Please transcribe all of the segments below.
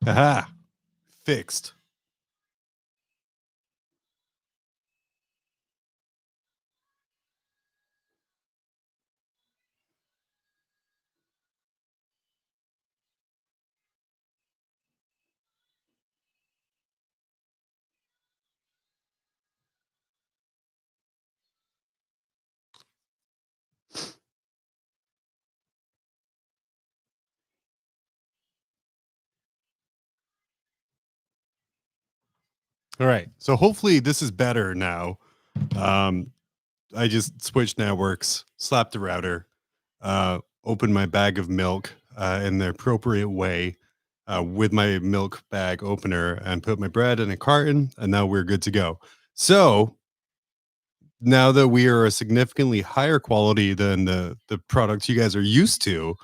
Aha! Fixed. All right. So hopefully this is better now. I just switched networks, slapped the router, opened my bag of milk in the appropriate way with my milk bag opener and put my bread in a carton, and now we're good to go. So now that we are a significantly higher quality than the products you guys are used to,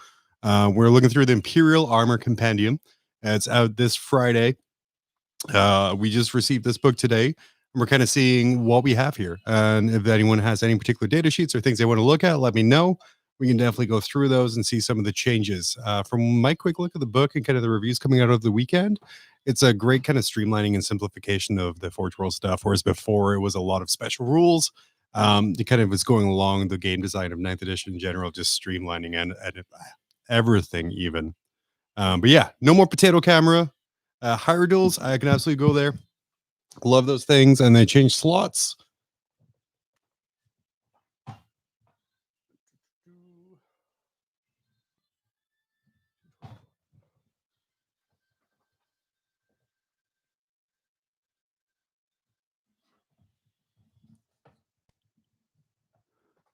we're looking through the Imperial Armour Compendium. It's out this Friday. We just received this book today, and we're kind of seeing what we have here. And if anyone has any particular data sheets or things they want to look at, let me know. We can definitely go through those and see some of the changes. From my quick look at the book and kind of the reviews coming out of the weekend, it's a great kind of streamlining and simplification of the Forge World stuff. Whereas before it was a lot of special rules. It kind of was going along the game design of 9th edition in general, just streamlining and everything even. But yeah, no more potato camera. Hyrule, I can absolutely go there. Love those things. And they change slots.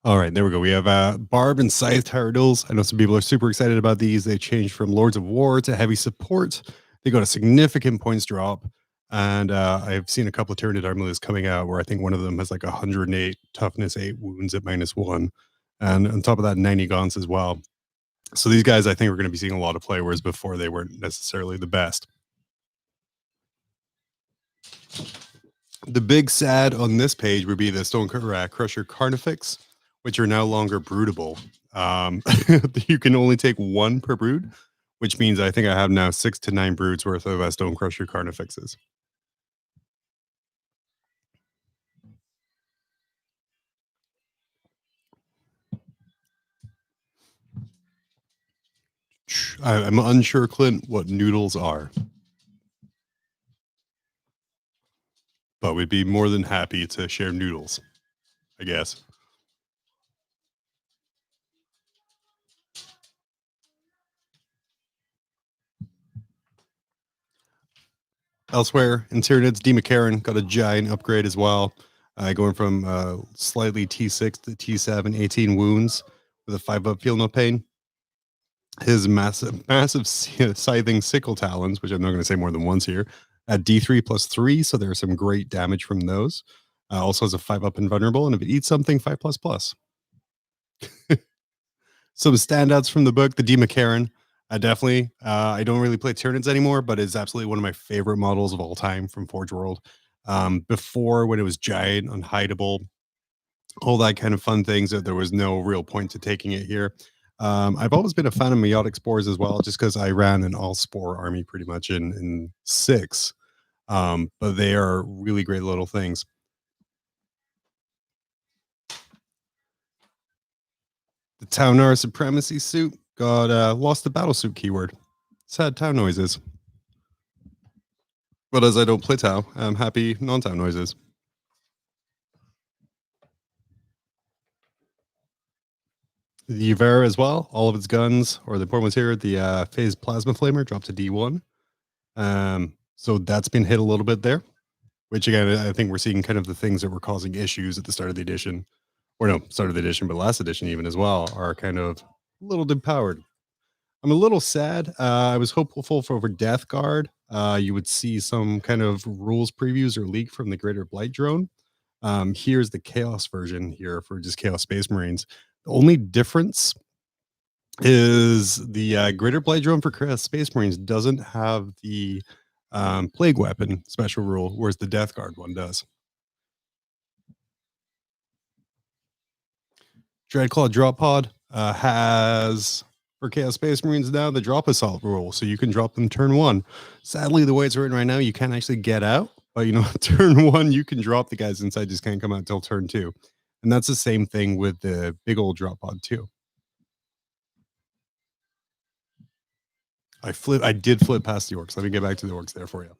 All right, there we go. We have Barb and Scythe Hyrule. I know some people are super excited about these. They changed from Lords of War to heavy support. They got a significant points drop. And I've seen a couple of Tyranid armlets coming out where I think one of them has like 108 toughness, 8 wounds at -1. And on top of that, 90 gaunts as well. So these guys, I think, are going to be seeing a lot of play, whereas before they weren't necessarily the best. The big sad on this page would be the Stone Crusher Carnifex, which are no longer broodable. You can only take 1 per brood, which means I think I have now 6 to 9 broods worth of Stone Crusher Carnifexes. I'm unsure, Clint, what noodles are, but we'd be more than happy to share noodles, I guess. Elsewhere, in Tyranids, Daemon got a giant upgrade as well, going from slightly T6 to T7, 18 wounds with a 5-up feel no pain. His massive scything sickle talons, which I'm not going to say more than once here, at D3 plus 3, so there's some great damage from those. Also has a 5-up invulnerable, and if it eats something, 5++. Some standouts from the book, the Daemon. Definitely, I don't really play Tyranids anymore, but it's absolutely one of my favorite models of all time from Forge World. Before, when it was giant, unhideable, all that kind of fun things, that there was no real point to taking it here. I've always been a fan of Meiotic Spores as well, just because I ran an all-spore army pretty much in 6. But they are really great little things. The Taunar Supremacy suit got lost the battle suit keyword. Sad Tau noises. But as I don't play Tau, I'm happy non-Tau noises. The Yvera as well, all of its guns, or the important ones here, the Phase Plasma Flamer dropped to D1. So that's been hit a little bit there, which again, I think we're seeing kind of the things that were causing issues at the start of the edition, or no, start of the edition, but last edition even as well, are kind of a little depowered. I'm a little sad. I was hopeful for Death Guard. You would see some kind of rules previews or leak from the Greater Blight drone. Here's the Chaos version here for just Chaos Space Marines. The only difference is the Greater Blight drone for Chaos Space Marines doesn't have the Plague Weapon special rule, whereas the Death Guard one does. Dreadclaw Drop Pod has, For Chaos Space Marines now, the drop assault rule. So you can drop them turn one. Sadly, the way it's written right now, you can't actually get out. But turn one, you can drop the guys inside, just can't come out till turn two. And that's the same thing with the big old drop pod too. I did flip past the orcs. Let me get back to the orcs there for you.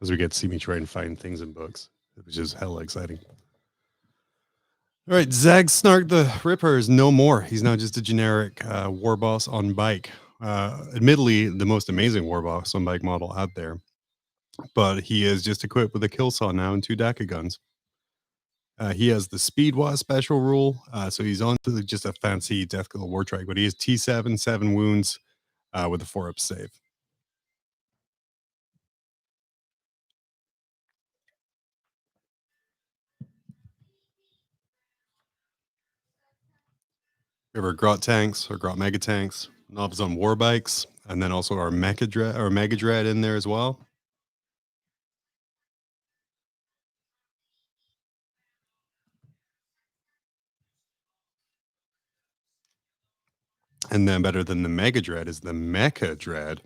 As we get to see me try and find things in books, which is hella exciting. All right, Zag Snark the Ripper is no more. He's now just a generic war boss on bike. Admittedly, the most amazing war boss on bike model out there, but he is just equipped with a kill saw now and 2 Daka guns. He has the Speed Wasp special rule, so he's on to just a fancy Death Kill War Trike, but he has T7, 7 wounds with a 4-up save. We have our Grot tanks, our Grot Mega tanks, knobs on war bikes, and then also our Mega Dread in there as well. And then better than the Mega Dread is the Mecha Dread.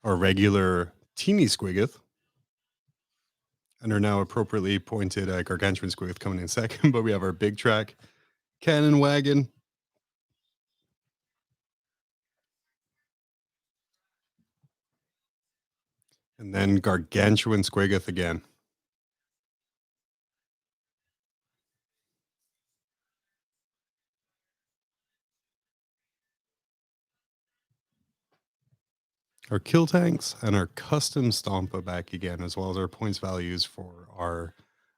Our regular Teeny Squiggoth. And our now appropriately pointed Gargantuan Squiggoth coming in second. But we have our big track Cannon Wagon. And then Gargantuan Squiggoth again. Our kill tanks and our custom Stompa back again, as well as our points values for our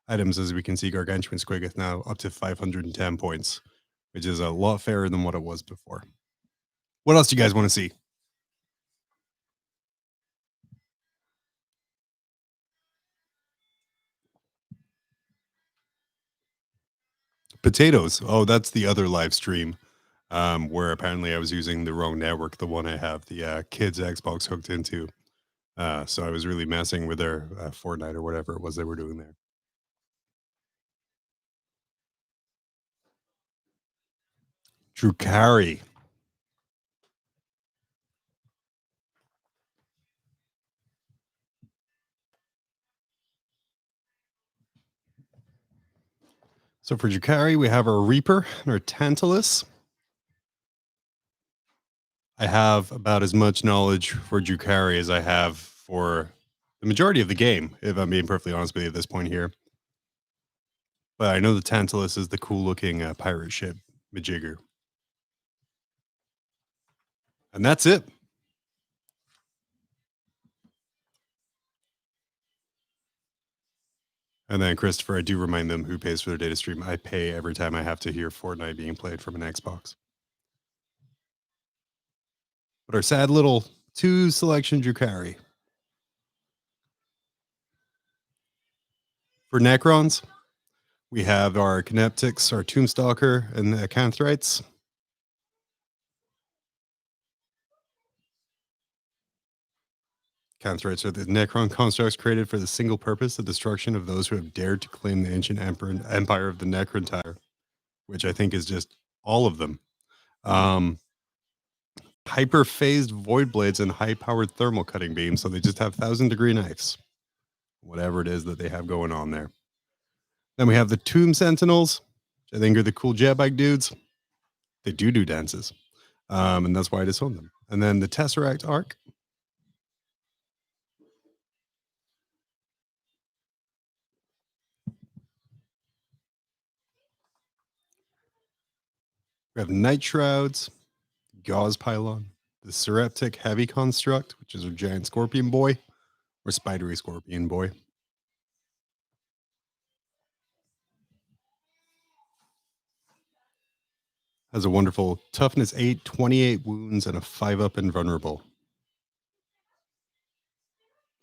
items. As we can see, Gargantuan Squiggoth now up to 510 points, which is a lot fairer than what it was before. What else do you guys want to see? Potatoes. Oh, that's the other live stream where apparently I was using the wrong network, the one I have the kids Xbox hooked into. So I was really messing with their Fortnite or whatever it was they were doing there. Drukhari. So for Drukhari, we have our Reaper and our Tantalus. I have about as much knowledge for Drukhari as I have for the majority of the game, if I'm being perfectly honest with you at this point here. But I know the Tantalus is the cool-looking pirate ship majigger. And that's it. And then, Christopher, I do remind them who pays for their data stream. I pay every time I have to hear Fortnite being played from an Xbox. But our sad little 2 selection Drukhari. For Necrons, we have our Kineptics, our Tombstalker, and the Acanthrites. Acanthrites are the Necron constructs created for the single purpose of destruction of those who have dared to claim the ancient empire of the Necron, which I think is just all of them. Hyper-phased void blades and high-powered thermal cutting beams, so they just have 1,000-degree knives. Whatever it is that they have going on there. Then we have the Tomb Sentinels, which I think are the cool jet bike dudes. They do dances. And that's why I disown them. And then the Tesseract Arc. We have Night Shrouds, Gauze Pylon, the Sereptic Heavy Construct, which is a giant scorpion boy, or spidery scorpion boy. Has a wonderful toughness 8, 28 wounds, and a 5-up invulnerable.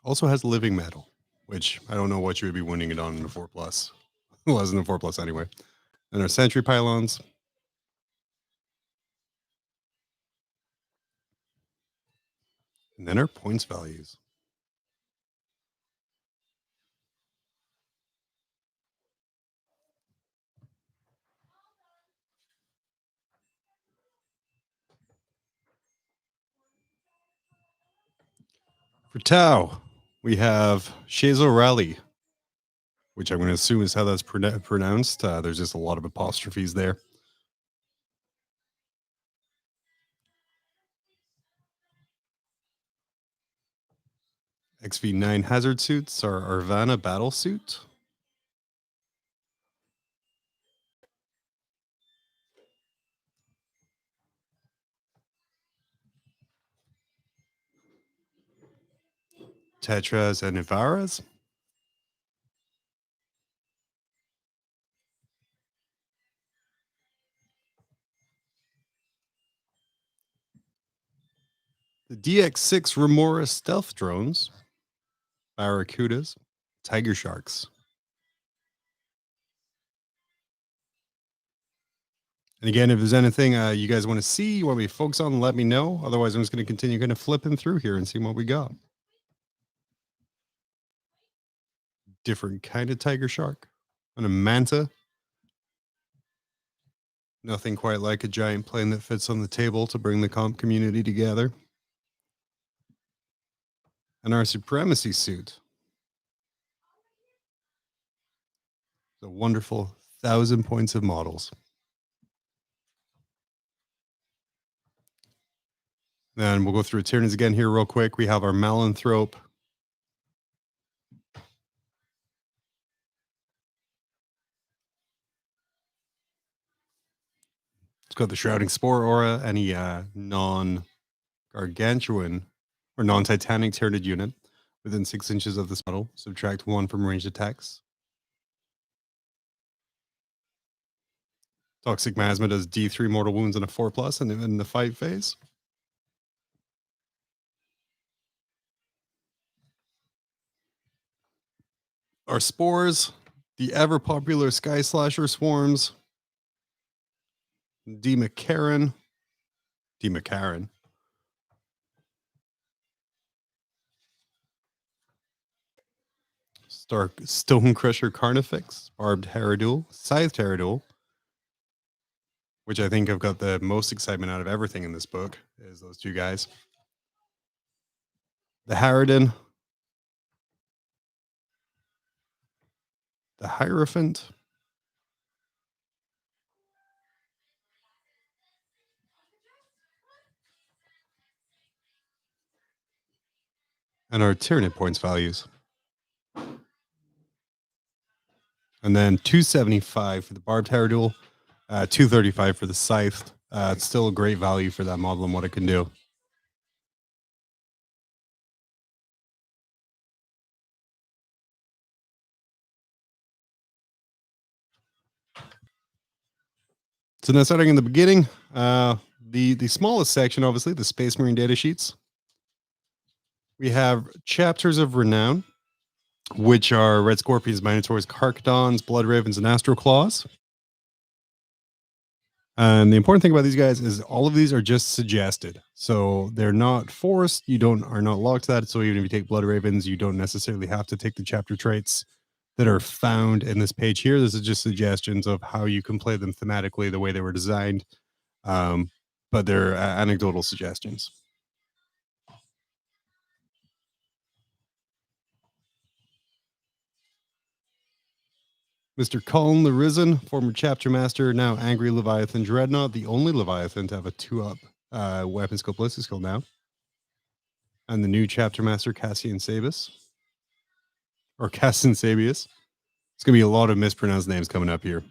Also has living metal. which I don't know what you would be winning it on in a 4+. It wasn't a 4+ anyway. And our sentry pylons. And then our points values. For Tau, we have Shazo Rally, which I'm going to assume is how that's pronounced. There's just a lot of apostrophes there. XV9 hazard suits, our Arvana battle suit. Tetras and Ivaras. The DX6 Remora stealth drones. Barracudas. Tiger sharks. And again, if there's anything you guys want to see, you want me to focus on, let me know. Otherwise, I'm just going to continue kind of flipping through here and see what we got. Different kind of tiger shark. And a manta. Nothing quite like a giant plane that fits on the table to bring the comp community together. And our supremacy suit. The wonderful 1,000 points of models. Then we'll go through Tyranids again here real quick. We have our Malanthrope. It's got the Shrouding Spore aura. Any non-gargantuan or non-titanic Tyranid unit within 6 inches of this model. Subtract 1 from ranged attacks. Toxic Miasma does D3 mortal wounds in a 4+ in the fight phase. Our spores, the ever popular Sky Slasher swarms. Demecaran. Stark Stonecrusher Carnifex, Barbed Haradul, Scythed Haradul, which I think I've got the most excitement out of everything in this book, is those two guys. The Harridan, the Hierophant, and our Tyranid points values. And then 275 for the Barbed Haradul, 235 for the Scythed. It's still a great value for that model and what it can do. So now starting in the beginning, the smallest section, obviously, the Space Marine data sheets. We have Chapters of Renown, which are Red Scorpions, Minotaurs, Karkadons, Blood Ravens, and Astro Claws. And the important thing about these guys is all of these are just suggested. So they're not forced. You are not locked to that. So even if you take Blood Ravens, you don't necessarily have to take the chapter traits that are found in this page here. This is just suggestions of how you can play them thematically, the way they were designed. But they're anecdotal suggestions. Mr. Colin the Risen, former chapter master, now Angry Leviathan Dreadnought, the only Leviathan to have a 2-up weapon skill ballistic skill now. And the new chapter master, Cassian Sabus. Or Cassian Sabius. It's going to be a lot of mispronounced names coming up here.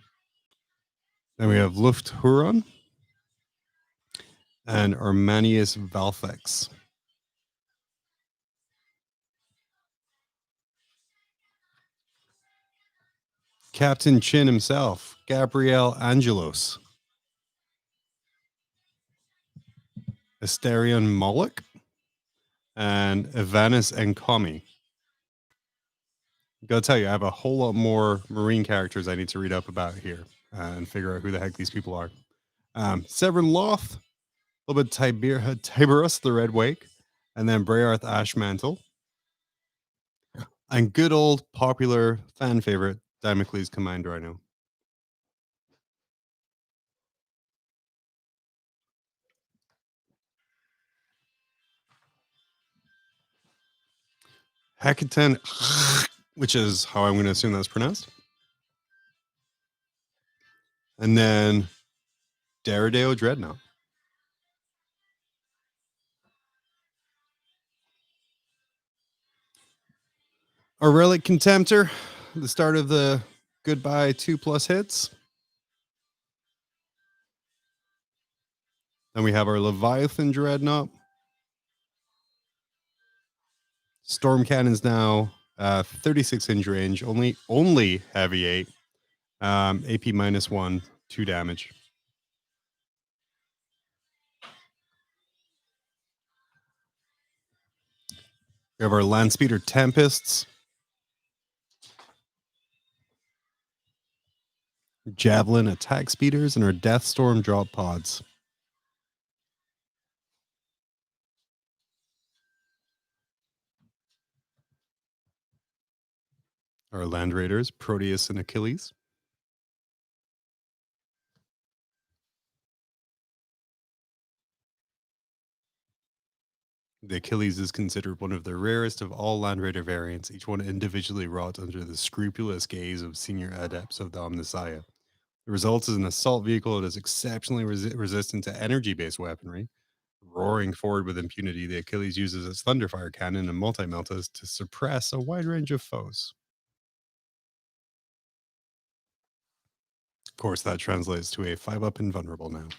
Then we have Luft Huron and Armanius Valfex. Captain Chin himself, Gabriel Angelos. Asterion Moloch and Evanis Enkomi. Gotta tell you, I have a whole lot more Marine characters I need to read up about here and figure out who the heck these people are. Severin Loth, a little bit Tiberus the Red Wake, and then Brayarth Ashmantle, and good old popular fan favorite Damocles Commander. I know. Hackaton, which is how I'm going to assume that's pronounced. And then Daredeo Dreadnought. A Relic Contemptor, the start of the goodbye 2+ hits. Then we have our Leviathan Dreadnought. Storm Cannon's now 36-inch range, only heavy 8. AP -1, 2 damage. We have our Landspeeder Tempests. Javelin Attack Speeders, and our Deathstorm Drop Pods. Our Land Raiders, Proteus and Achilles. The Achilles is considered one of the rarest of all Land Raider variants, each one individually wrought under the scrupulous gaze of senior adepts of the Omnissiah. The result is an assault vehicle that is exceptionally resistant to energy-based weaponry. Roaring forward with impunity, the Achilles uses its Thunderfire cannon and multi-meltas to suppress a wide range of foes. Of course, that translates to a 5-up invulnerable now.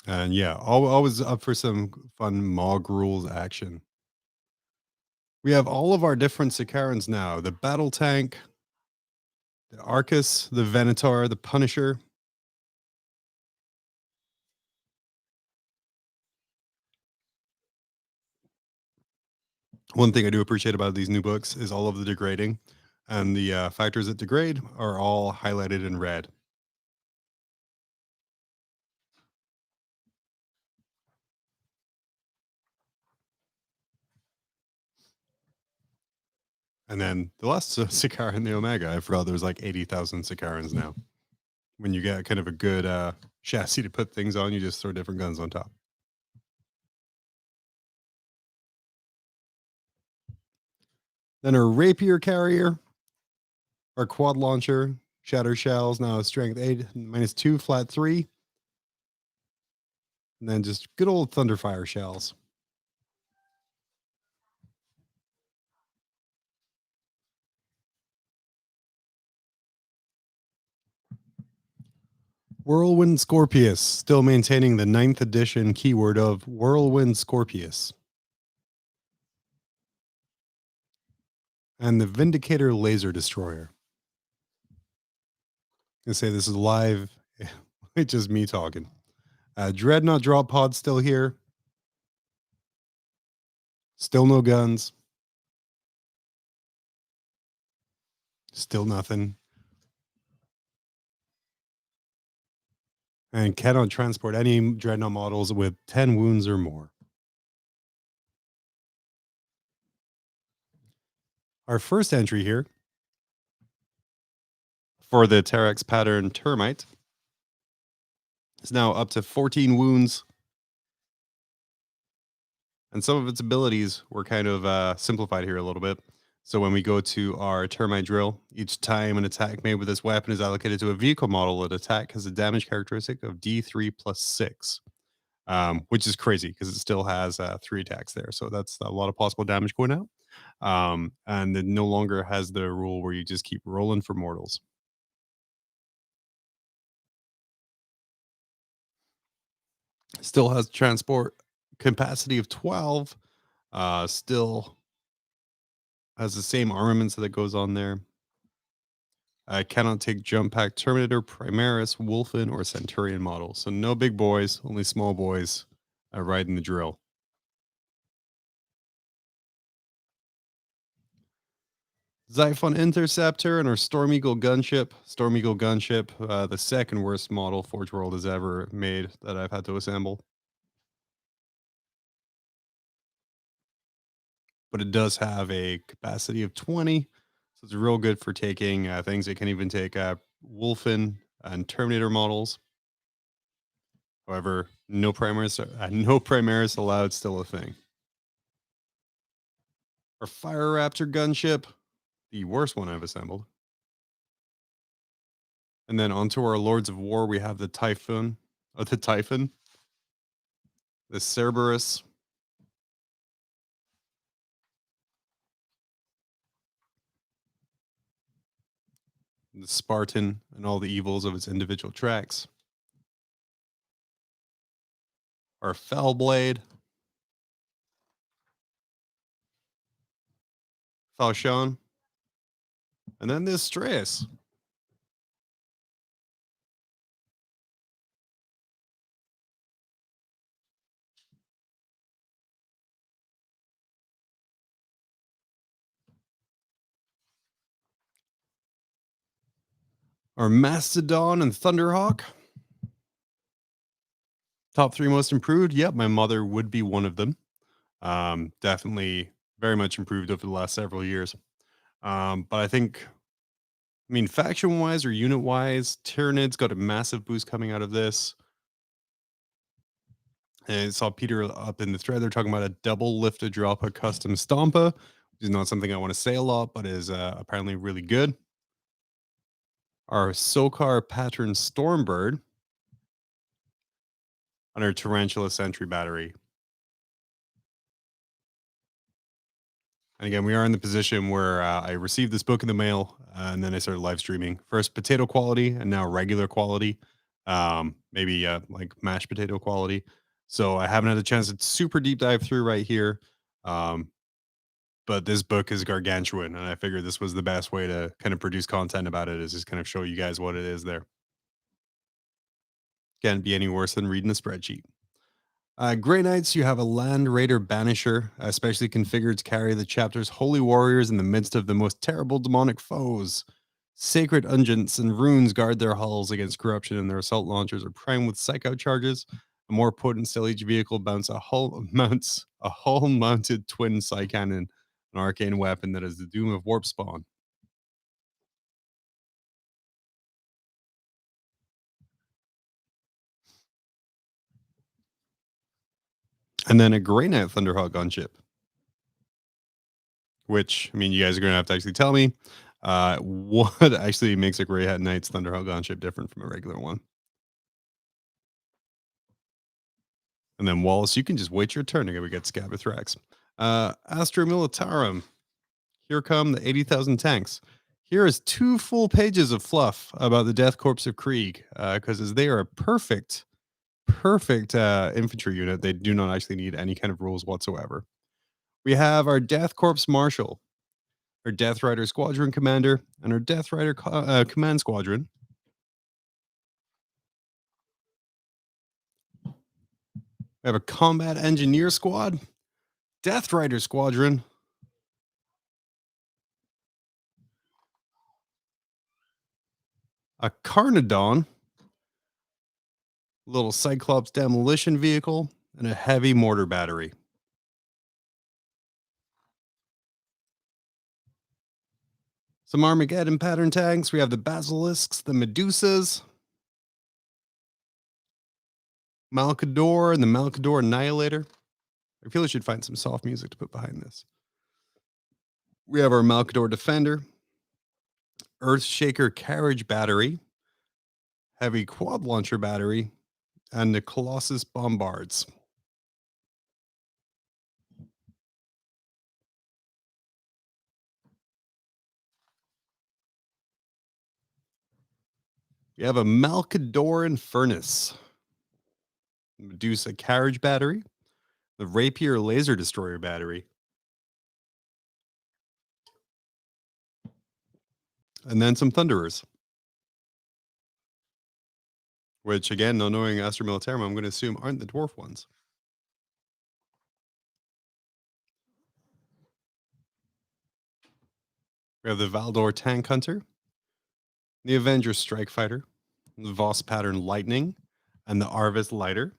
And yeah, always up for some fun Mog rules action. We have all of our different Sicarans now. The Battle Tank, the Arcus, the Venator, the Punisher. One thing I do appreciate about these new books is all of the degrading, and the factors that degrade are all highlighted in red. And then the last Sicaran, the Omega, I forgot there's like 80,000 Sicarans now. When you get kind of a good chassis to put things on, you just throw different guns on top. Then our Rapier Carrier, our Quad Launcher, Shatter Shells, now strength 8, -2, flat 3. And then just good old Thunderfire Shells. Whirlwind Scorpius, still maintaining the 9th edition keyword of Whirlwind Scorpius. And the Vindicator Laser Destroyer. I say this is live. It's just me talking. Dreadnought Drop Pod still here. Still no guns. Still nothing. And cannot transport any Dreadnought models with 10 wounds or more. Our first entry here for the Terex pattern Termite is now up to 14 wounds. And some of its abilities were kind of simplified here a little bit. So when we go to our Termite Drill, each time an attack made with this weapon is allocated to a vehicle model, that attack has a damage characteristic of D3 + 6, which is crazy because it still has 3 attacks there. So that's a lot of possible damage going out. And it no longer has the rule where you just keep rolling for mortals. Still has transport capacity of 12. Still has the same armaments that goes on there. I cannot take Jump Pack Terminator, Primaris, Wolfen, or Centurion models. So no big boys, only small boys riding the drill. Xiphon Interceptor and our Storm Eagle gunship. Storm Eagle gunship, the second worst model Forge World has ever made that I've had to assemble. But it does have a capacity of 20, so it's real good for taking things. It can even take Wolfen and Terminator models. However, no no Primaris allowed. Still a thing. Our Fire Raptor gunship, the worst one I've assembled. And then onto our Lords of War, we have the Typhon, the Cerberus, the Spartan, and all the evils of its individual tracks. Our Fellblade, Falchion, and then this Stress. Our Mastodon and Thunderhawk. Top 3 most improved. Yep, my mother would be one of them. Definitely very much improved over the last several years. But I think, I mean, faction wise or unit wise, Tyranid's got a massive boost coming out of this. And I saw Peter up in the thread. They're talking about a double lift a drop a custom Stompa, which is not something I want to say a lot, but is apparently really good. Our Sokar pattern Stormbird on our Tarantula Sentry battery. And again, we are in the position where I received this book in the mail, and then I started live streaming. First potato quality, and now regular quality, maybe like mashed potato quality. So I haven't had a chance to super deep dive through right here. But this book is gargantuan, and I figured this was the best way to kind of produce content about it, is just kind of show you guys what it is there. Can't be any worse than reading a spreadsheet. Grey Knights, you have a Land Raider Banisher, especially configured to carry the chapter's holy warriors in the midst of the most terrible demonic foes. Sacred unguents and runes guard their hulls against corruption, and their assault launchers are primed with psych out charges. A more potent Siege vehicle mounts a hull-mounted twin psy cannon, an arcane weapon that is the doom of warp spawn. And then a Grey Knight Thunderhawk gunship, which, I mean, you guys are going to have to actually tell me what actually makes a Grey Knight's Thunderhawk gunship different from a regular one. And then Wallace, you can just wait your turn. We get Scabathrax. Astra Militarum. Here come the 80,000 tanks. Here is 2 full pages of fluff about the Death Corps of Krieg, because as they are a perfect infantry unit, they do not actually need any kind of rules whatsoever. We have our Death Corps Marshal, our Death Rider Squadron Commander, and our Death Rider Command Squadron. We have a Combat Engineer Squad, Death Rider Squadron, a Carnodon, little Cyclops demolition vehicle, and a heavy mortar battery. Some Armageddon pattern tanks. We have the Basilisks, the Medusas, Malkador, and the Malkador Annihilator. I feel I should find some soft music to put behind this. We have our Malkador Defender, Earthshaker Carriage Battery, Heavy Quad Launcher Battery, and the Colossus Bombards. We have a Malkadoran Furnace, Medusa Carriage Battery, the Rapier Laser Destroyer Battery, and then some Thunderers. Which, again, not knowing Astra Militarum, I'm going to assume aren't the dwarf ones. We have the Valdor Tank Hunter, the Avenger Strike Fighter, the Voss Pattern Lightning, and the Arvis Lighter.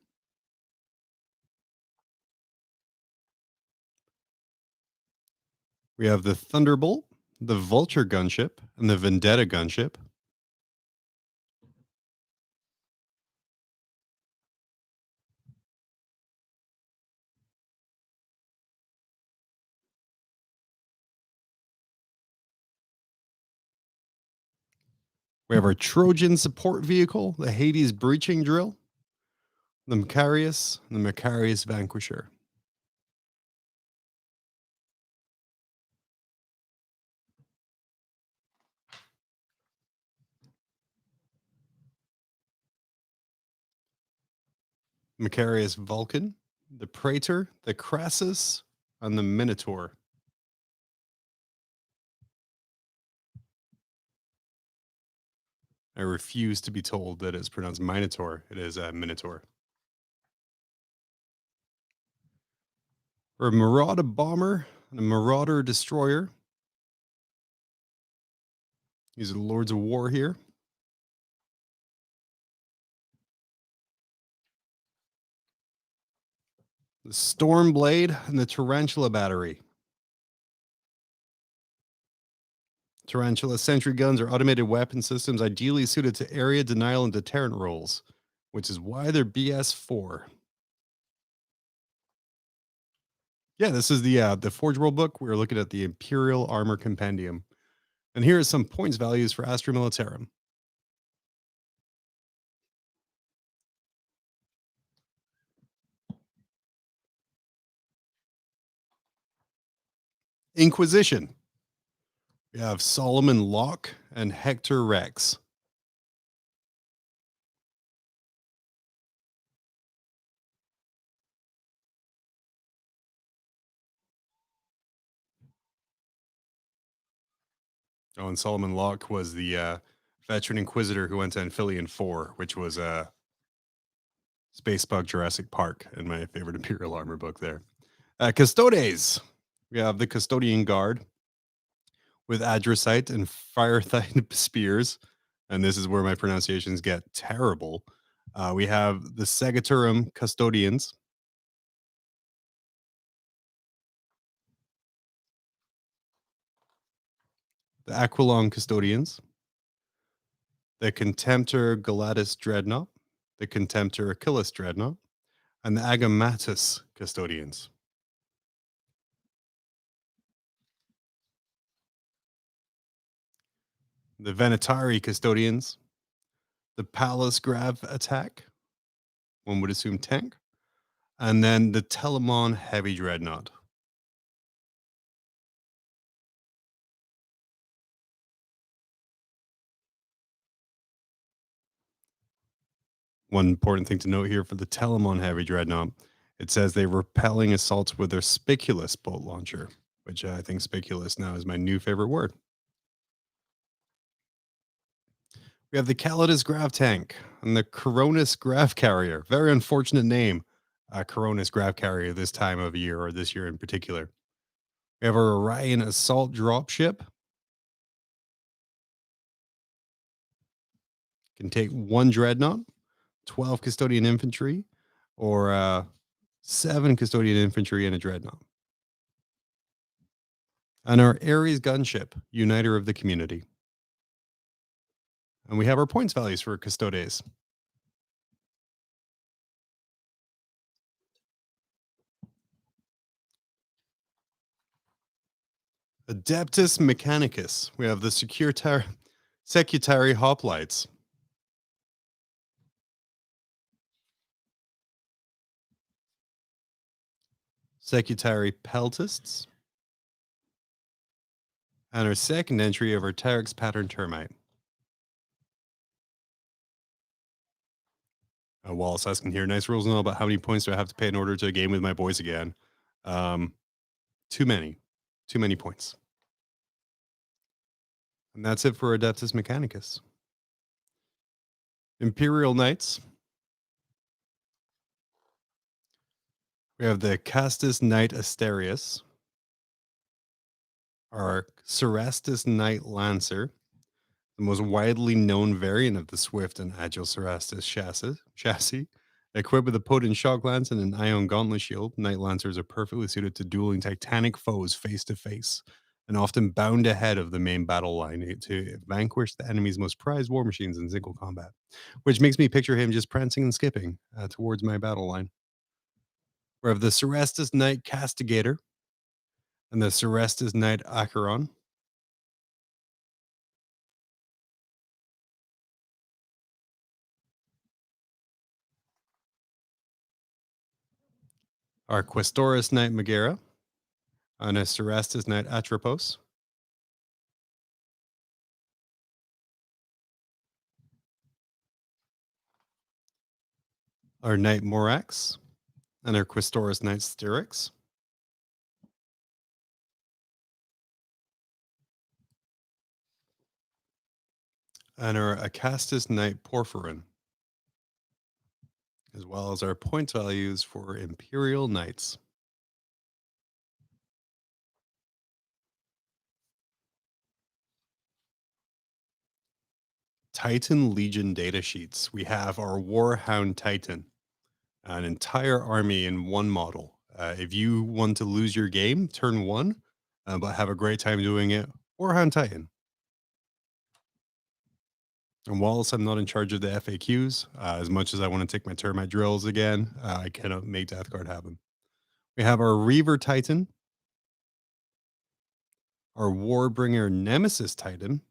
We have the Thunderbolt, the Vulture Gunship, and the Vendetta Gunship. We have our Trojan support vehicle, the Hades Breaching Drill, the Macarius, and the Macarius Vanquisher. Macarius Vulcan, the Praetor, the Crassus, and the Minotaur. I refuse to be told that it's pronounced Minotaur. It is a Minotaur. Or a Marauder Bomber and a Marauder Destroyer. These are the Lords of War here. The Stormblade and the Tarantula Battery. Tarantula sentry guns are automated weapon systems ideally suited to area denial and deterrent roles, which is why they're BS4. Yeah, this is the Forge World book. We're looking at the Imperial Armour Compendium. And here are some points values for Astra Militarum. Inquisition. We have Solomon Locke and Hector Rex. Oh, and Solomon Locke was the veteran Inquisitor who went to Amphibian 4, which was a Space Bug Jurassic Park, and my favorite Imperial Armor book there. Custodes. We have the Custodian Guard with Adrasite and Firethine Spears. And this is where my pronunciations get terrible. We have the Segaturum Custodians. The Aquilon Custodians. The Contemptor Galatis Dreadnought. The Contemptor Achilles Dreadnought. And the Agamatus Custodians. The Venatari Custodians. The Palace Grav Attack. One would assume tank. And then the Telemon Heavy Dreadnought. One important thing to note here for the Telemon Heavy Dreadnought, it says they're repelling assaults with their Spiculus bolt launcher, which I think Spiculus now is my new favorite word. We have the Calidus Grav Tank and the Coronis Grav Carrier. Very unfortunate name, Coronis Grav Carrier this time of year, or this year in particular. We have our Orion Assault Dropship. Can take 1 Dreadnought, 12 Custodian Infantry, or 7 Custodian Infantry and a Dreadnought. And our Ares Gunship, Uniter of the Community. And we have our points values for Custodes. Adeptus Mechanicus. We have the Secutary Hoplites. Secutary Peltists. And our second entry of our Terex Pattern Termite. Wallace asking here, nice rules and all about how many points do I have to pay in order to game with my boys again? Too many. Too many points. And that's it for Adeptus Mechanicus. Imperial Knights. We have the Castus Knight Asterius. Our Cerastus Knight Lancer, the most widely known variant of the swift and agile Cerastus chassis. Equipped with a potent shock lance and an ion gauntlet shield, Knight Lancers are perfectly suited to dueling titanic foes face to face, and often bound ahead of the main battle line to vanquish the enemy's most prized war machines in single combat. Which makes me picture him just prancing and skipping towards my battle line. We have the Cerastus Knight Castigator and the Cerastus Knight Acheron. Our Questoris Knight Megara and a Cerastus Knight Atropos. Our Knight Morax and our Questoris Knight Styrax. And our Acastus Knight Porphyrin, as well as our point values for Imperial Knights. Titan Legion data sheets. We have our Warhound Titan, an entire army in one model. If you want to lose your game, turn one, but have a great time doing it, Warhound Titan. And whilst I'm not in charge of the FAQs, as much as I want to take my termite drills again, I cannot make Death Guard happen. We have our Reaver Titan, our Warbringer Nemesis Titan,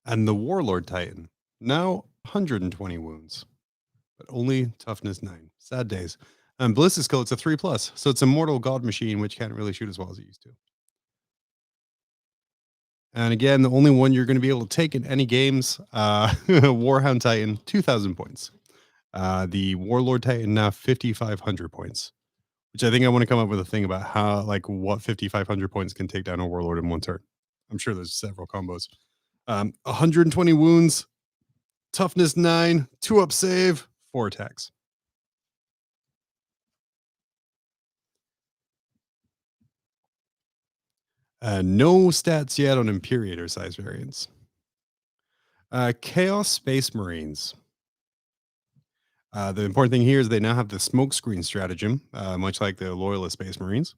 and the Warlord Titan. Now 120 wounds, but only toughness 9. Sad days. And Ballistic Skill, it's a 3+, so it's a mortal god machine, which can't really shoot as well as it used to. And again, the only one you're going to be able to take in any games, Warhound Titan, 2,000 points. The Warlord Titan now 5,500 points, which I think I want to come up with a thing about how, like, what 5,500 points can take down a Warlord in one turn. I'm sure there's several combos. 120 wounds, toughness 9, 2 up save, 4 attacks. No stats yet on Imperator size variants. Chaos Space Marines. The important thing here is they now have the smokescreen stratagem, much like the Loyalist Space Marines,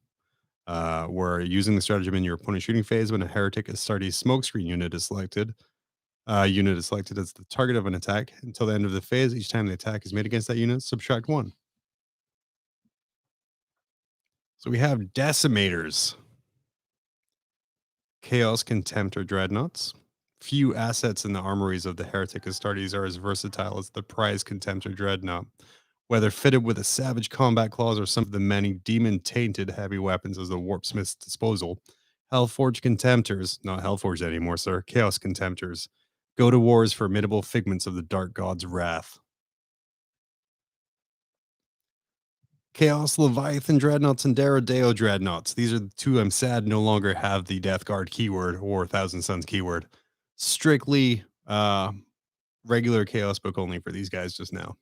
where using the stratagem in your opponent's shooting phase when a Heretic Astartes smokescreen unit is selected. Unit is selected as the target of an attack until the end of the phase. Each time the attack is made against that unit, subtract 1. So we have Decimators, Chaos Contemptor Dreadnoughts. Few assets in the armories of the Heretic Astartes are as versatile as the prize Contemptor Dreadnought. Whether fitted with a savage combat clause or some of the many demon-tainted heavy weapons as the Warpsmith's disposal, Hellforged Contemptors, not Hellforged anymore, sir, Chaos Contemptors, go to war as formidable figments of the Dark God's wrath. Chaos Leviathan Dreadnoughts and Daredeo Dreadnoughts. These are the two I'm sad no longer have the Death Guard keyword or Thousand Suns keyword. Strictly regular Chaos book only for these guys just now.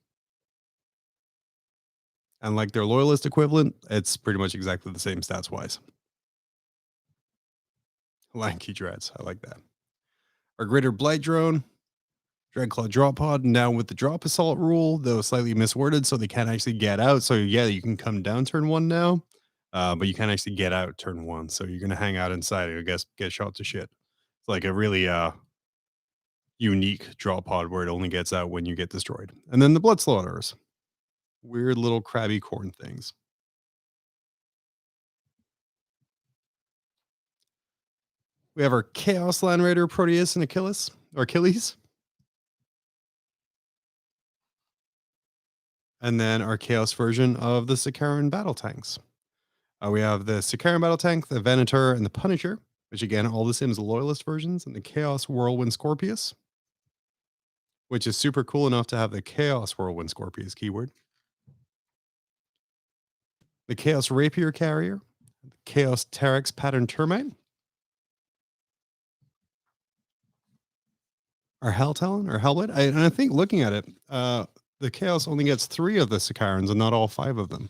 And like their Loyalist equivalent, it's pretty much exactly the same stats wise. Lanky Dreads. I like that. Our Greater Blight Drone, Dreadclaw Drop Pod, now with the Drop Assault rule, though slightly misworded, so they can't actually get out. So yeah, you can come down turn 1 now, but you can't actually get out turn 1. So you're going to hang out inside and I guess get shot to shit. It's like a really unique drop pod where it only gets out when you get destroyed. And then the Blood Slaughterers. Weird little crabby corn things. We have our Chaos Land Raider, Proteus, and Achilles. And then our Chaos version of the Sicaran battle tanks. We have the Sicaran battle tank, the Venator, and the Punisher, which again, all the same as the Loyalist versions, and the Chaos Whirlwind Scorpius, which is super cool enough to have the Chaos Whirlwind Scorpius keyword. The Chaos Rapier Carrier, the Chaos Terex Pattern Termite, our Hell Talon or Hellblade. And I think looking at it, The Chaos only gets 3 of the Sicarans and not all 5 of them.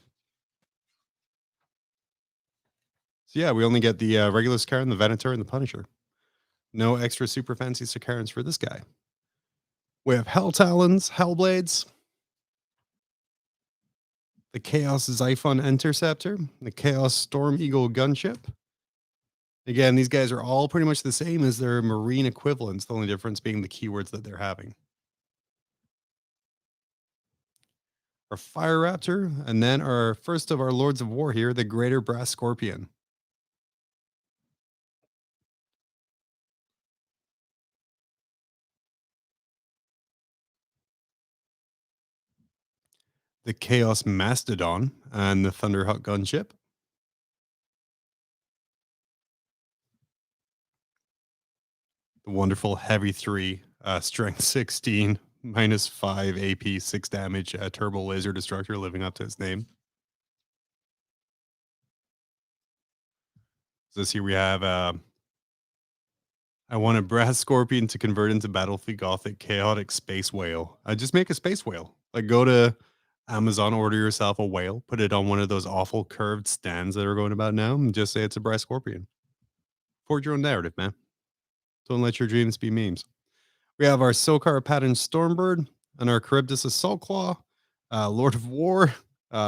So yeah, we only get the regular Sicaran, the Venator, and the Punisher. No extra super fancy Sicarans for this guy. We have Hell Talons, Hellblades, the Chaos Xiphon Interceptor, the Chaos Storm Eagle Gunship. Again, these guys are all pretty much the same as their marine equivalents, the only difference being the keywords that they're having. Our Fire Raptor, and then our first of our Lords of War here, the Greater Brass Scorpion. The Chaos Mastodon and the Thunderhawk Gunship. The wonderful Heavy 3, Strength 16, -5 AP, 6 damage, Turbo Laser Destructor living up to its name. So this here we have I want a Brass Scorpion to convert into Battlefield Gothic Chaotic Space Whale. Just make a Space Whale. Like go to Amazon, order yourself a whale, put it on one of those awful curved stands that are going about now, and just say it's a Brass Scorpion. Forge your own narrative, man. Don't let your dreams be memes. We have our Sokar Pattern Stormbird and our Charybdis Assault Claw, Lord of War.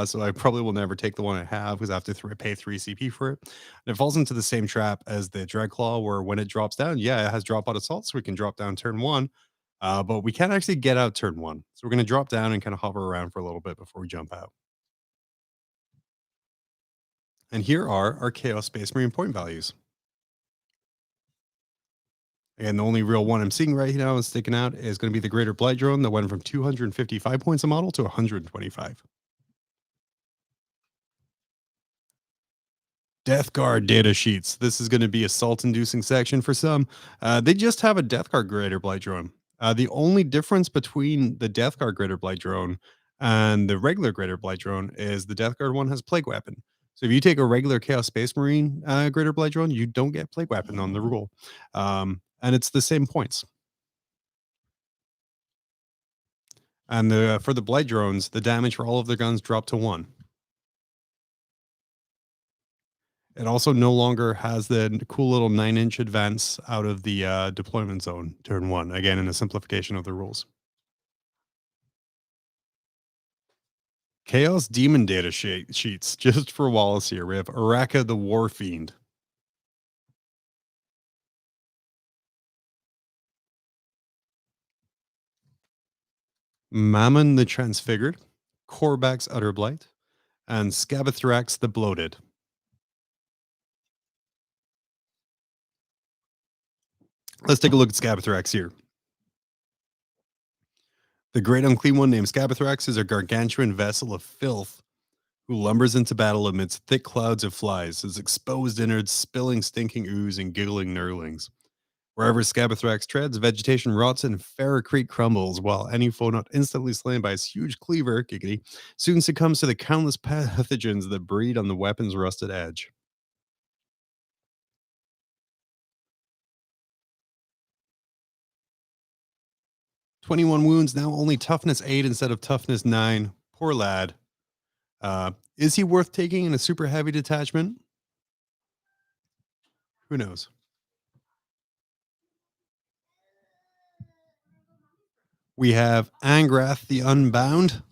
So I probably will never take the one I have because I have to pay 3 CP for it. And it falls into the same trap as the Dreadclaw, where when it drops down, yeah, it has drop out assault, so we can drop down turn 1. But we can't actually get out turn 1. So we're going to drop down and kind of hover around for a little bit before we jump out. And here are our Chaos Space Marine point values. And the only real one I'm seeing right now and sticking out is going to be the Greater Blight Drone that went from 255 points a model to 125. Death Guard data sheets. This is going to be a salt-inducing section for some. They just have a Death Guard Greater Blight Drone. The only difference between the Death Guard Greater Blight Drone and the regular Greater Blight Drone is the Death Guard one has Plague Weapon. So if you take a regular Chaos Space Marine Greater Blight Drone, you don't get Plague Weapon on the rule. And it's the same points. And for the Blight Drones, the damage for all of their guns dropped to 1. It also no longer has the cool little 9-inch advance out of the deployment zone turn 1, again, in a simplification of the rules. Chaos Demon data sheets, just for Wallace here. We have Araka the War Fiend. Mammon the Transfigured, Korvax Utter Blight, and Scabathrax the Bloated. Let's take a look at Scabathrax here. The great unclean one named Scabathrax is a gargantuan vessel of filth who lumbers into battle amidst thick clouds of flies, his exposed innards spilling stinking ooze and giggling nurlings. Wherever Scabathrax treads, vegetation rots and Ferrocrete crumbles, while any foe not instantly slain by his huge cleaver, giggity, soon succumbs to the countless pathogens that breed on the weapon's rusted edge. "21 wounds, now only toughness 8 instead of toughness 9. Poor lad. Is he worth taking in a super heavy detachment? Who knows? We have Angrath the Unbound,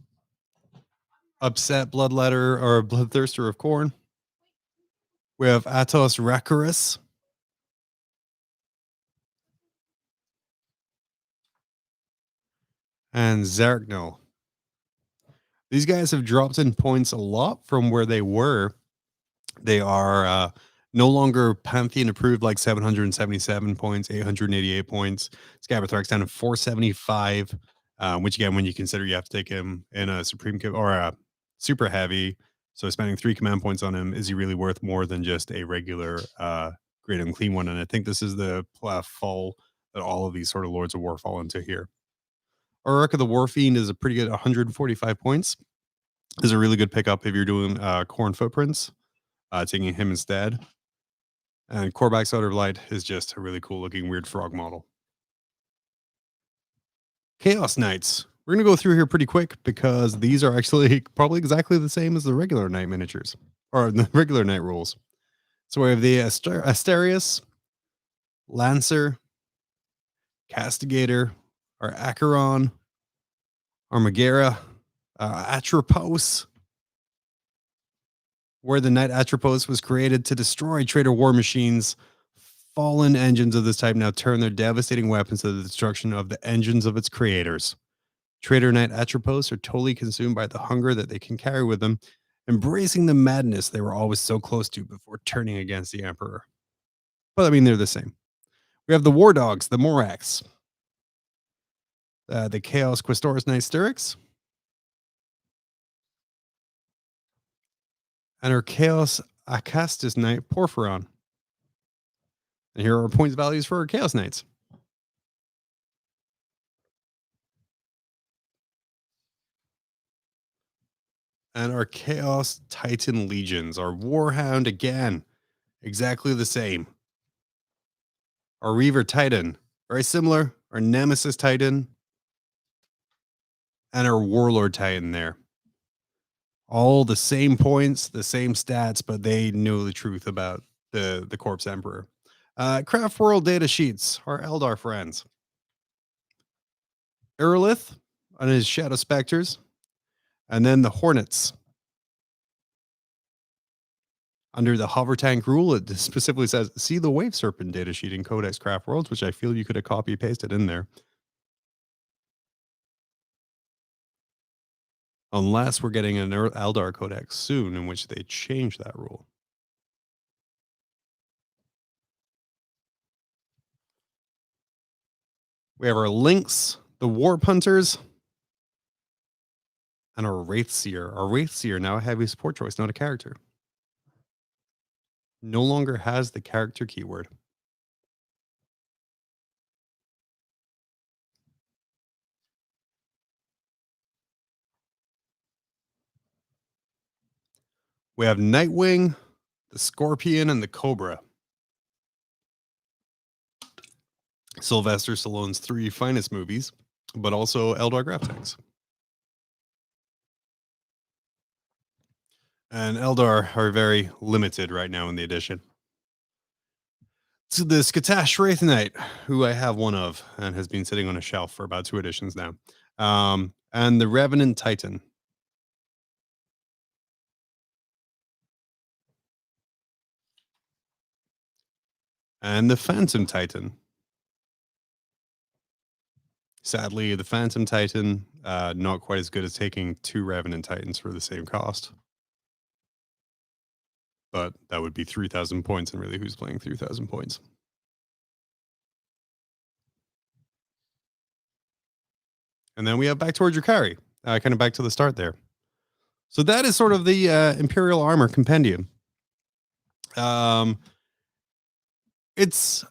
Upset Bloodletter or Bloodthirster of Khorne. We have Atos Rakarus, and Zarknil. These guys have dropped in points a lot from where they were. They are no longer Pantheon approved, like 777 points, 888 points. Scabathrax down to 475, which again, when you consider you have to take him in a Supreme or a super heavy, so spending 3 command points on him, is he really worth more than just a regular Great Unclean one? And I think this is the fall that all of these sort of Lords of War fall into here. Ark of the Warfiend is a pretty good 145 points. Is a really good pickup if you're doing Khorne Footprints, taking him instead. And Korvax Outer Blight is just a really cool looking weird frog model. Chaos Knights. We're going to go through here pretty quick because these are actually probably exactly the same as the regular knight miniatures or the regular knight rules. So we have the Asterius, Lancer, Castigator, our Acheron, Armaguera, Atropos, where the Knight Atropos was created to destroy traitor war machines. Fallen engines of this type now turn their devastating weapons to the destruction of the engines of its creators. Traitor Knight Atropos are totally consumed by the hunger that they can carry with them, embracing the madness they were always so close to before turning against the Emperor. But I mean, they're the same. We have the War Dogs, the Morax, the Chaos Questoris Knight Styrax, and our Chaos Acastus Knight Porphyron. And here are our points values for our Chaos Knights. And our Chaos Titan Legions, our Warhound again, exactly the same. Our Reaver Titan, very similar. Our Nemesis Titan, and our Warlord Titan there. All the same points, the same stats, but they know the truth about the Corpse Emperor. Craftworld data sheets, our Eldar friends. Erlith and his Shadow Specters, and then the Hornets. Under the hover tank rule, it specifically says, see the Wave Serpent data sheet in Codex Craft Worlds, which I feel you could have copy pasted in there. Unless we're getting an Eldar Codex soon in which they change that rule. We have our Lynx, the Warp Hunters, and our Wraithseer. Our Wraithseer now a heavy support choice, not a character. No longer has the character keyword. We have Nightwing, the Scorpion, and the Cobra. Sylvester Stallone's 3 finest movies, but also Eldar graphics. And Eldar are very limited right now in the edition. So the Skatash Wraith Knight, who I have one of and has been sitting on a shelf for about 2 editions now. And the Revenant Titan. And the Phantom Titan. Sadly, the Phantom Titan, not quite as good as taking 2 Revenant Titans for the same cost. But that would be 3,000 points, and really, who's playing 3,000 points? And then we have back towards Drukhari, kind of back to the start there. So that is sort of the Imperial Armour Compendium. It's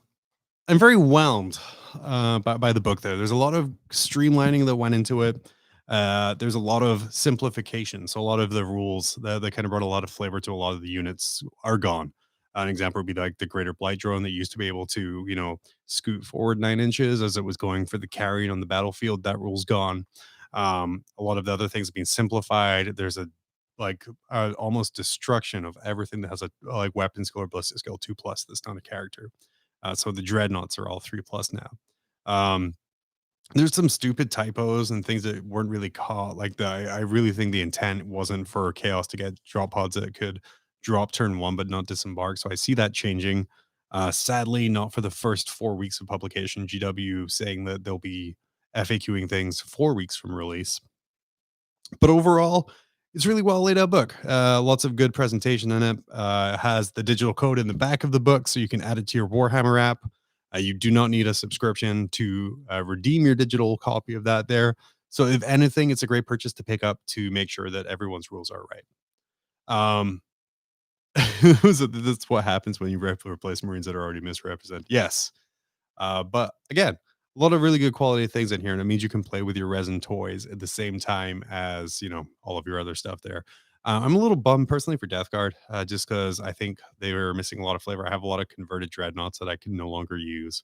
I'm very whelmed by the book there. There's a lot of streamlining that went into it. There's a lot of simplification. So a lot of the rules that kind of brought a lot of flavor to a lot of the units are gone. An example would be like the Greater Blight Drone that used to be able to, scoot forward 9 inches as it was going for the carrying on the battlefield. That rule's gone. A lot of the other things have been simplified. There's almost destruction of everything that has a like weapon skill or ballistic skill 2+ that's not a character. So the dreadnoughts are all 3+ now. There's some stupid typos and things that weren't really caught. I really think the intent wasn't for Chaos to get drop pods that could drop turn 1 but not disembark. So I see that changing. Sadly, not for the first 4 weeks of publication. GW saying that they'll be FAQing things 4 weeks from release. But overall, it's really well laid out book. Lots of good presentation in it. Has the digital code in the back of the book, so you can add it to your Warhammer app. You do not need a subscription to redeem your digital copy of that there. So if anything, it's a great purchase to pick up to make sure that everyone's rules are right. So that's what happens when you replace Marines that are already misrepresented. Yes. But again, a lot of really good quality things in here, and it means you can play with your resin toys at the same time as all of your other stuff there. I'm a little bummed personally for Death Guard, just because I think they were missing a lot of flavor. I have a lot of converted dreadnoughts that I can no longer use.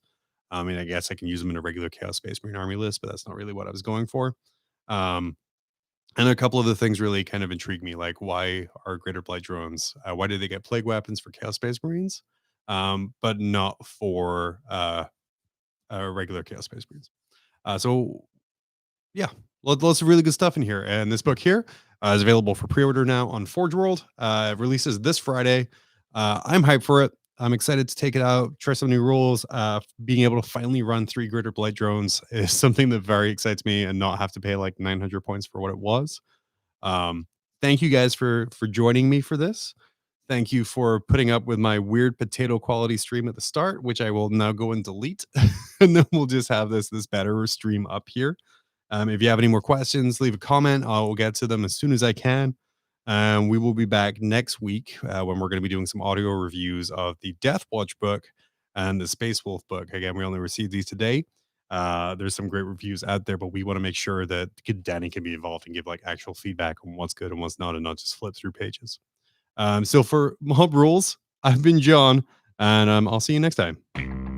I mean, I guess I can use them in a regular Chaos Space Marine Army list, but that's not really what I was going for. Um, and a couple of the things really kind of intrigue me, like why are Greater Blight drones? Why did they get plague weapons for Chaos Space Marines, but not for regular Chaos Space Marines? So yeah, lots of really good stuff in here. And this book here is available for pre-order now on Forge World. It releases this Friday. I'm hyped for it. I'm excited to take it out, try some new rules. Being able to finally run 3 Greater Blight drones is something that very excites me, and not have to pay like 900 points for what it was. Um, Thank you guys for joining me for this. Thank you for putting up with my weird potato quality stream at the start, which I will now go and delete, and then we'll just have this better stream up here. If you have any more questions, leave a comment. I will get to them as soon as I can. We will be back next week when we're going to be doing some audio reviews of the Death Watch book and the Space Wolf book. Again, we only received these today. There's some great reviews out there, but we want to make sure that Danny can be involved and give like actual feedback on what's good and what's not, and not just flip through pages. So for Mob Rules, I've been John, and I'll see you next time.